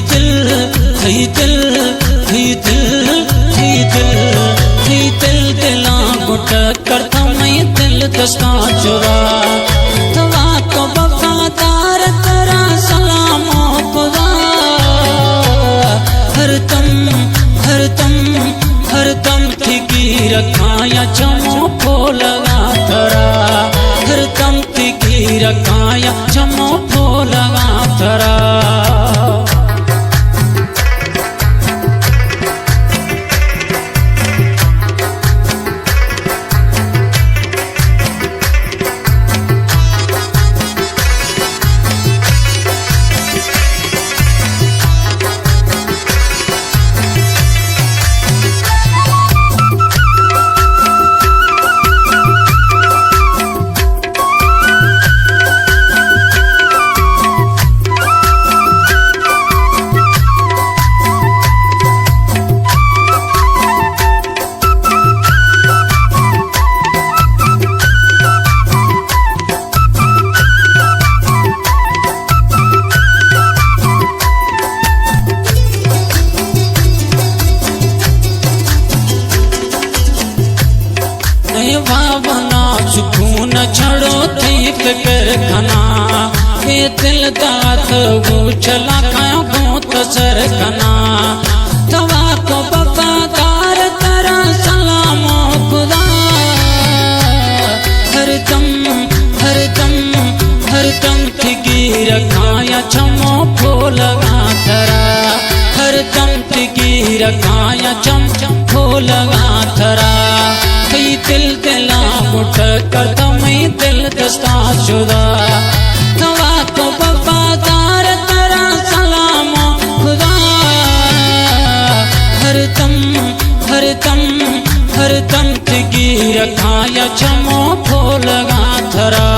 दिल थई दिल थई दिल थई दिल थई दिल दिला गुट करता मैं दिल दस्ता चुरा तवा तो वफादार तेरा सलामो खुदा हरदम ठिकी रखा या चमो फोलगा थरा हरदम ठिकी रखा या चमो फोलगा थरा सुकून छड़ो थी फिक्र खना ये दिल दात वो चला खायो गोत सर खना तवा को वफादार तेरा सलामो खुदा हरदम ठिकी रखाया चमो फोलगा थरा हरदम ठिकी रखाया चम फोलगा थरा दिल दिला मुठ करता मैं दिल दस्ता शुदा तवा तो वफादार तेरा सलामो खुदा हरदम ठिकी रखाया चमो फोलगा थरा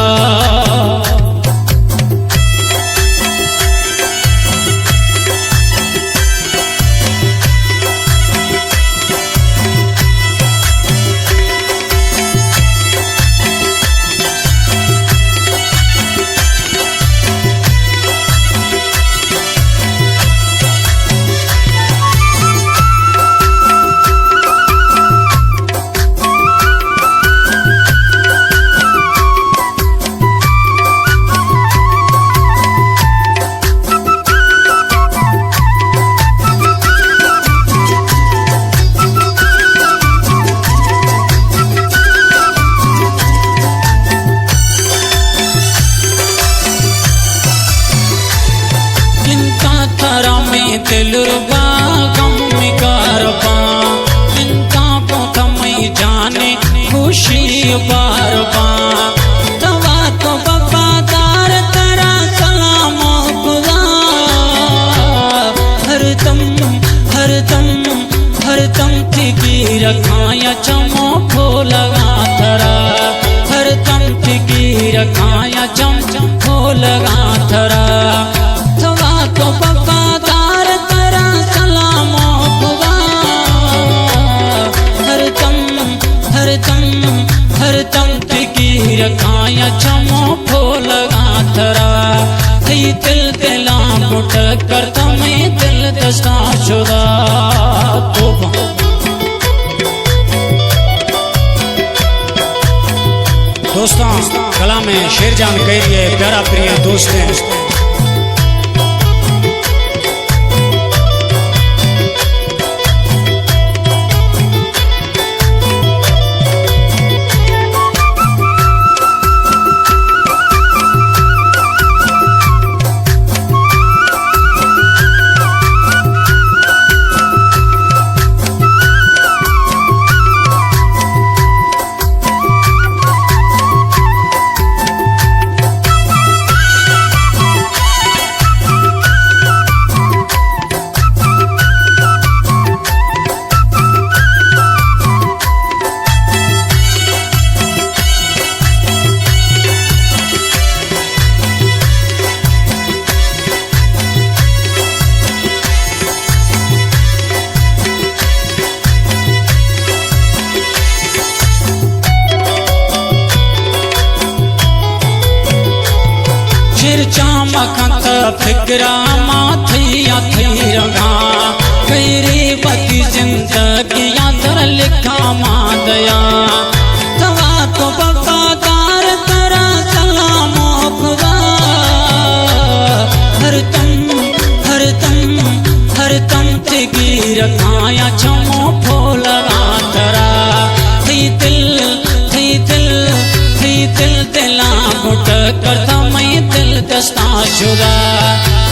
दिल रुबा गम करबा इनका पोता मैं जाने खुशी बारबा तवा तो वफादार तेरा सलामो खुदा हरदम ठिकी रखाया चमो फोलगा थरा हरदम ठिकी रखाया चम फोलगा थरा तवा तो वफादार तेरा सलामो खुदा हरदम ठिकी रखाया चमो फोलगा थरा दिल दिला मुठ करता मैं दिल दस्ता शुदा दोस्तों कला में शेर जान कह दिए प्यारा प्रिय दोस्त हैं। चिरचा मखंत फिक्रा माथिया थी रंगा कईरी बती जिंदगी यादर लिखा मादया तवा तो वफादार तेरा सलामो खुदा हरदम तिगी रखाया छमो फोलरा तरा थी दिल दिला गुट करता मैं दिल दस्ता जुदा